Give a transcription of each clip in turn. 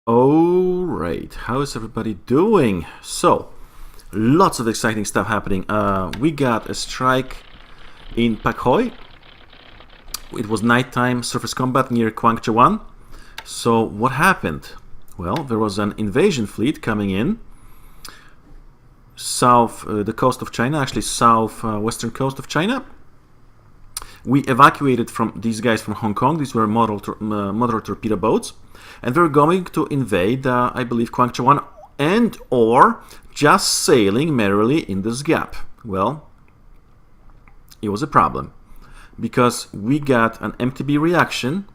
All right, how is everybody doing? So, lots of exciting stuff happening. We got a strike in Pakhoi. It was nighttime surface combat near Kwangchewan. So, what happened? Well, there was an invasion fleet coming in south the coast of China, actually south western coast of China. We evacuated from these guys from Hong Kong. These were model torpedo boats, and they're going to invade, I believe, Kwangchewan, and or just sailing merrily in this gap. Well, it was a problem because we got an MTB reaction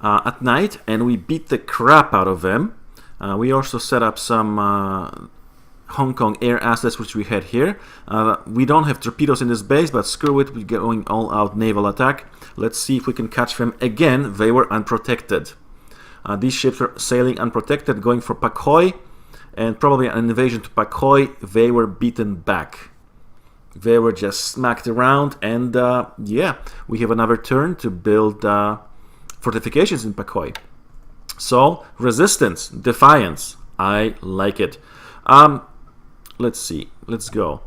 at night, and we beat the crap out of them. We also set up some Hong Kong air assets which we had here. We don't have torpedoes in this base, but screw it, we're going all out naval attack. Let's see if we can catch them again. They were unprotected. These ships were sailing unprotected, going for Pakhoi, and probably an invasion to Pakhoi. They were beaten back. They were just smacked around, and yeah, we have another turn to build fortifications in Pakhoi. So, resistance, defiance, I like it. Let's see. Let's go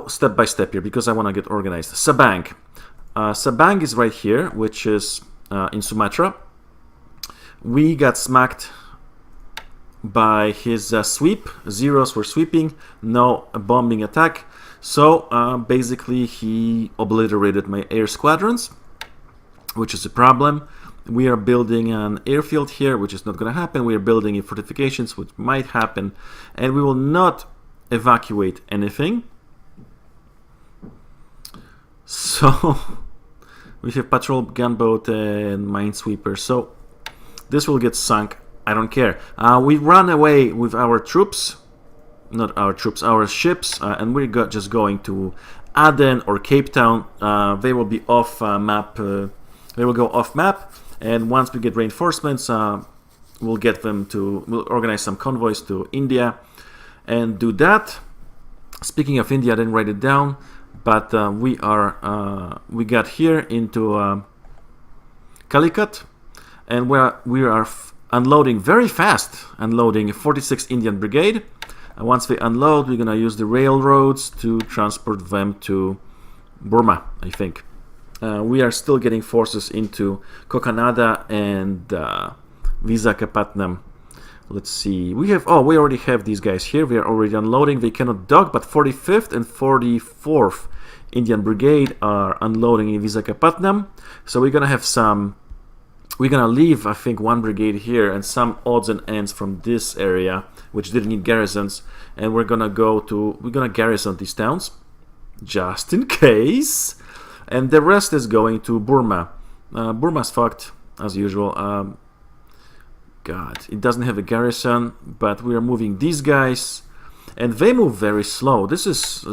step by step here because I want to get organized. Sabang. Sabang is right here, which is in Sumatra. We got smacked by his sweep. Zeros were sweeping, no bombing attack. So basically he obliterated my air squadrons, which is a problem. We are building an airfield here, which is not going to happen. We are building fortifications, which might happen. And we will not evacuate anything. So we have patrol gunboat and minesweeper. So this will get sunk. I don't care. We run away with our troops, not our troops, our ships, and we're just going to Aden or Cape Town. They will be off map. They will go off map. And once we get reinforcements, we'll organize some convoys to India and do that. Speaking of India, I didn't write it down, but we got here into Calicut, and we are unloading very fast, unloading 46 Indian Brigade. And once they unload, we're gonna use the railroads to transport them to Burma, I think. We are still getting forces into Kokanada and Visakhapatnam. Let's see. We already have these guys here. We are already unloading. They cannot dock, but 45th and 44th Indian Brigade are unloading in Visakhapatnam. So we're gonna have some. We're gonna leave, I think, one brigade here and some odds and ends from this area, which didn't need garrisons, and we're gonna garrison these towns, just in case. And the rest is going to Burma. Burma's fucked as usual. God, it doesn't have a garrison, but we are moving these guys, and they move very slow. This is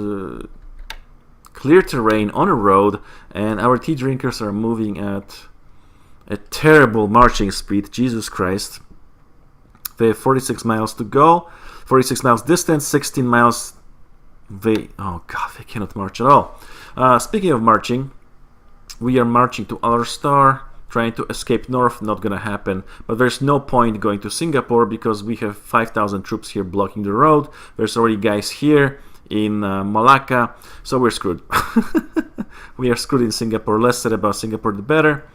clear terrain on a road, and our tea drinkers are moving at a terrible marching speed. Jesus Christ. They have 46 miles to go, 46 miles distance, 16 miles. Oh God, they cannot march at all. Speaking of marching, we are marching to Alarstar, trying to escape north. Not gonna happen. But there's no point going to Singapore because we have 5,000 troops here blocking the road. There's already guys here in Malacca, so we're screwed. We are screwed in Singapore. Less said about Singapore, the better.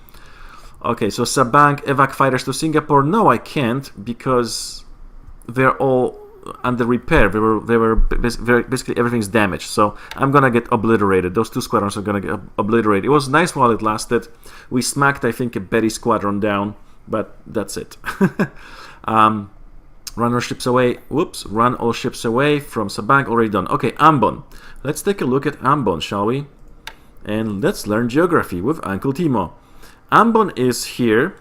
Okay, so Sabang, evac fighters to Singapore. No, I can't because they're all under repair. They were basically everything's damaged. So I'm gonna get obliterated. Those two squadrons are gonna get obliterated. It was nice while it lasted. We smacked, I think, a Betty squadron down, but that's it. Run all ships away. Whoops! Run all ships away from Sabang. Already done. Okay, Ambon. Let's take a look at Ambon, shall we? And let's learn geography with Uncle Timo. Ambon is here,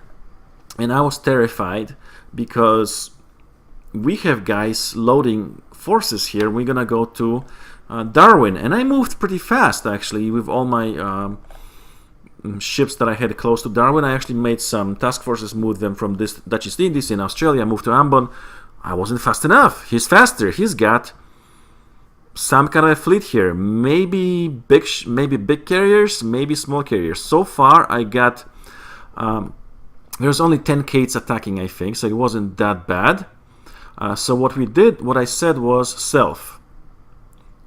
and I was terrified because we have guys loading forces here. We're gonna go to Darwin, and I moved pretty fast actually with all my ships that I had close to Darwin. I actually made some task forces, moved them from this Dutch East Indies in Australia, moved to Ambon. I wasn't fast enough. He's faster. He's got some kind of a fleet here. Maybe big carriers, maybe small carriers. So far, I got There's only 10 Kates attacking, I think, so it wasn't that bad. So what we did, what I said was self.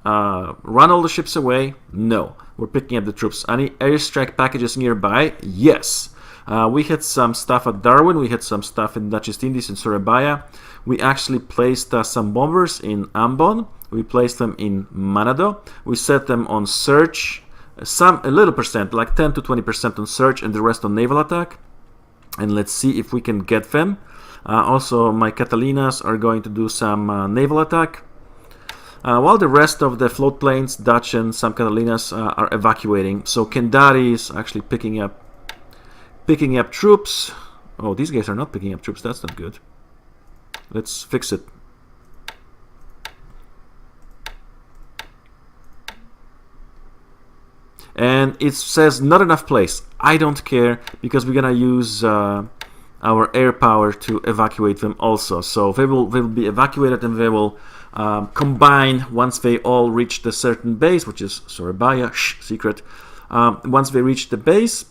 Run all the ships away? No. We're picking up the troops. Any airstrike packages nearby? Yes. We had some stuff at Darwin. We had some stuff in Dutch East Indies and Surabaya. We actually placed some bombers in Ambon. We placed them in Manado. We set them on search. A little percent, like 10 to 20% on search, and the rest on naval attack. And let's see if we can get them. Also, my Catalinas are going to do some naval attack. While the rest of the float planes, Dutch and some Catalinas are evacuating. So Kendari is actually picking up troops. Oh, these guys are not picking up troops. That's not good. Let's fix it. And it says not enough place. I don't care, because we're gonna use our air power to evacuate them also. So they will be evacuated, and they will combine once they all reach the certain base, which is Surabaya. Secret. Once they reach the base,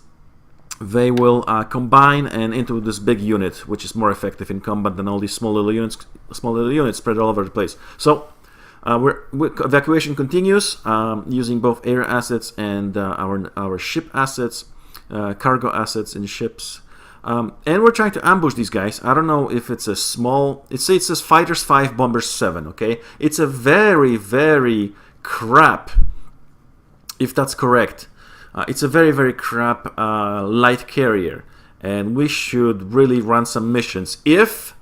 they will combine and into this big unit, which is more effective in combat than all these small little units spread all over the place. So evacuation continues, using both air assets and our ship assets, cargo assets in ships. And we're trying to ambush these guys. I don't know if it's a small... It says Fighters 5, Bombers 7, okay? It's a very, very crap, if that's correct. It's a very, very crap light carrier. And we should really run some missions if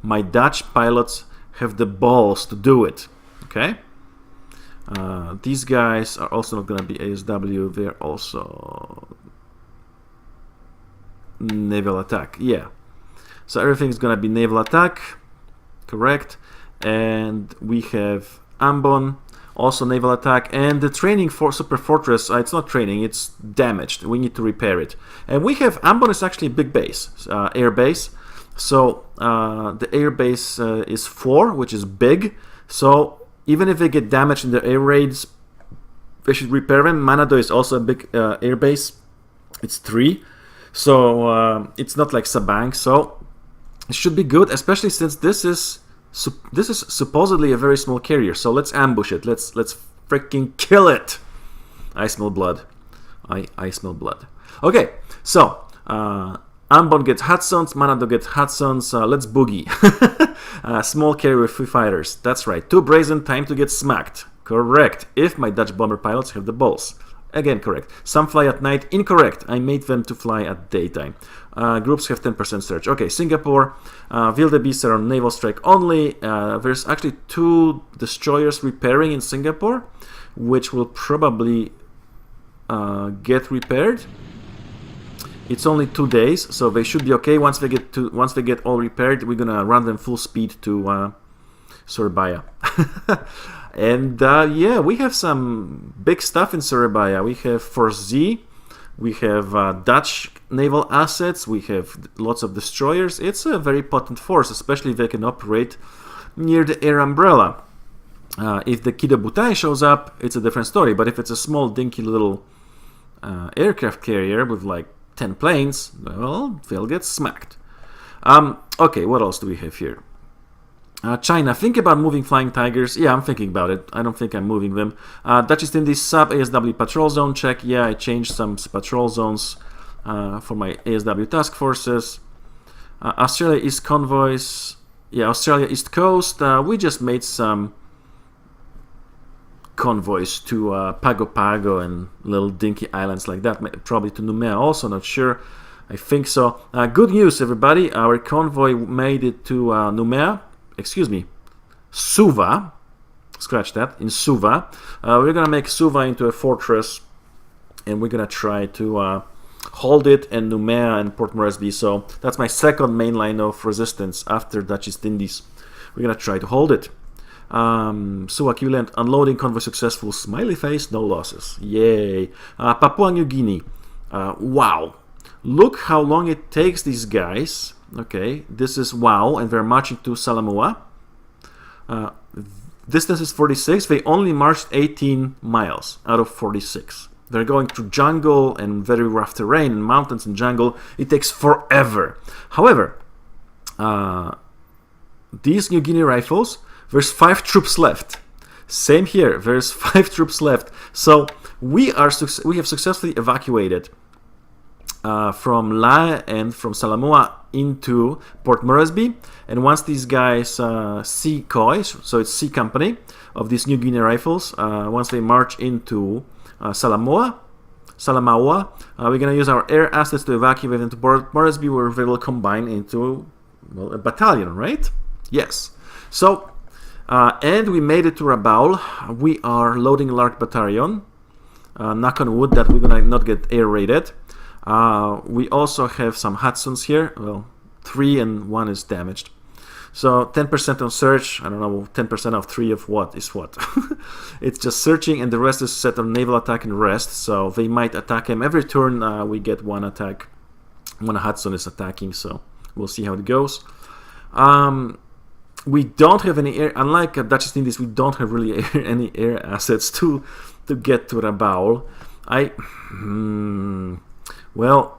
my Dutch pilots have the balls to do it. Okay? These guys are also not going to be ASW. They're also naval attack. Yeah. So everything's going to be naval attack. Correct. And we have Ambon, also naval attack. And the training for Super Fortress, it's not training, it's damaged. We need to repair it. And we have, Ambon is actually a big base, air base. So the air base is 4, which is big. So even if they get damaged in the air raids, they should repair them. Manado is also a big air base. It's 3. So it's not like Sabang. So it should be good, especially since this is supposedly a very small carrier. So let's ambush it. Let's freaking kill it. I smell blood. I smell blood. Okay, so Ambon gets Hudsons, Manado gets Hudsons. Let's boogie. Small carrier with 3 fighters. That's right. 2 brazen, time to get smacked. Correct. If my Dutch bomber pilots have the balls. Again, correct. Some fly at night. Incorrect. I made them to fly at daytime. Groups have 10% surge. Okay, Singapore. Wildebeests are on naval strike only. There's actually 2 destroyers repairing in Singapore, which will probably get repaired. It's only 2 days, so they should be okay. Once they get all repaired, we're gonna run them full speed to Surabaya. And yeah, we have some big stuff in Surabaya. We have Force Z, we have Dutch naval assets, we have lots of destroyers. It's a very potent force, especially if they can operate near the air umbrella. If the Kido Butai shows up, it's a different story. But if it's a small, dinky little aircraft carrier with like 10 planes, well, they'll get smacked. Okay, what else do we have here? China, think about moving Flying Tigers. Yeah, I'm thinking about it. I don't think I'm moving them. Dutch East Indies sub ASW patrol zone check. Yeah, I changed some patrol zones for my ASW task forces. Australia East convoys. Yeah, Australia East Coast. We just made some convoys to Pago Pago and little dinky islands like that. Probably to Numea also, not sure. I think so. Good news, everybody. Our convoy made it to Numea. Excuse me, Suva. Scratch that. In Suva. We're going to make Suva into a fortress. And we're going to try to hold it, and Numea and Port Moresby. So that's my second main line of resistance after Dutch East Indies. We're going to try to hold it. Suva equivalent, unloading convoy successful, smiley face, no losses. Yay. Papua New Guinea. Wow. Look how long it takes these guys. Okay, this is wow, and they're marching to Salamua. Distance is 46. They only marched 18 miles out of 46. They're going through jungle and very rough terrain and mountains and jungle. It takes forever. However, these New Guinea rifles, there's 5 troops left. Same here, there's 5 troops left. So we have successfully evacuated from Lae and from Salamoa into Port Moresby. And once these guys see COI, so it's C Company of these New Guinea rifles, once they march into Salamaua, we're going to use our air assets to evacuate into Port Moresby, where they will combine into, well, a battalion, right? Yes. So, and we made it to Rabaul. We are loading a large battalion. Knock on wood that we're going to not get air raided. We also have some Hudsons here. Well, 3 and 1 is damaged. So 10% on search. I don't know, 10% of 3 of what is what. It's just searching, and the rest is set on naval attack and rest. So they might attack him every turn. We get 1 attack. 1 Hudson is attacking. So we'll see how it goes. We don't have any air. Unlike Dutch East Indies, we don't have really any air assets to get to Rabaul. Well,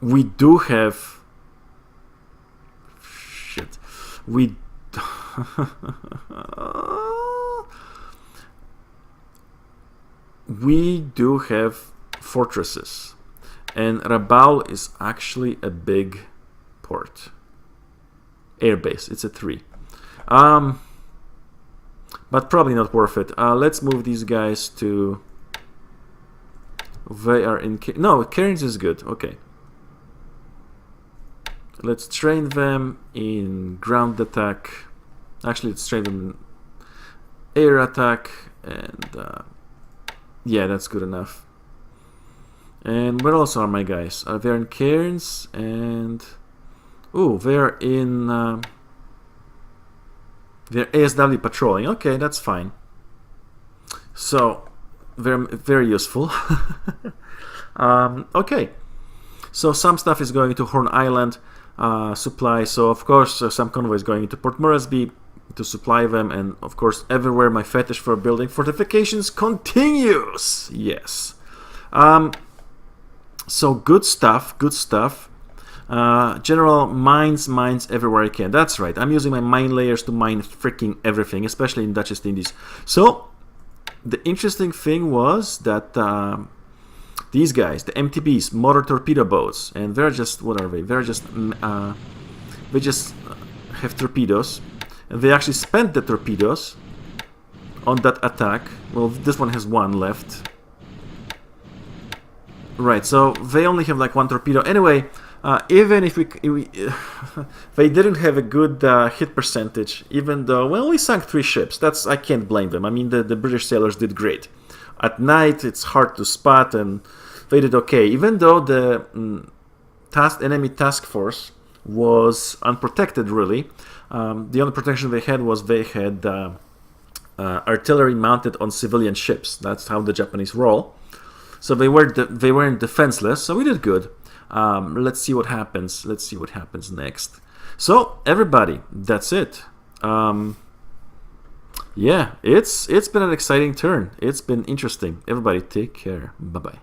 we do have. Shit. We do have fortresses, and Rabaul is actually a big port. Airbase, it's a 3. But probably not worth it. Let's move these guys to. They are in. No, Cairns is good. Okay. Let's train them in ground attack. Actually, let's train them in air attack. And yeah, that's good enough. And where else are my guys? They're in Cairns and. Ooh, they're in. They're ASW patrolling. Okay, that's fine. So, they're very useful. Okay. So, some stuff is going to Horn Island supply. So, of course, some convoy is going into Port Moresby to supply them. And, of course, everywhere my fetish for building fortifications continues. Yes. So, good stuff. Good stuff. General mines everywhere I can. That's right. I'm using my mine layers to mine freaking everything, especially in Dutch East Indies. So, the interesting thing was that these guys, the MTBs, motor torpedo boats, and they're just, what are they? They're just, they just have torpedoes, and they actually spent the torpedoes on that attack. Well, this one has 1 left. Right, so they only have like 1 torpedo. Anyway, even if they didn't have a good hit percentage, even though, well, we sank 3 ships. I can't blame them. I mean, the British sailors did great. At night, it's hard to spot, and they did okay. Even though the enemy task force was unprotected, really. The only protection they had was they had artillery mounted on civilian ships. That's how the Japanese roll. So they weren't defenseless. So we did good. Let's see what happens. Let's see what happens next. So everybody, that's it. Yeah, it's been an exciting turn. It's been interesting. Everybody, take care. Bye bye.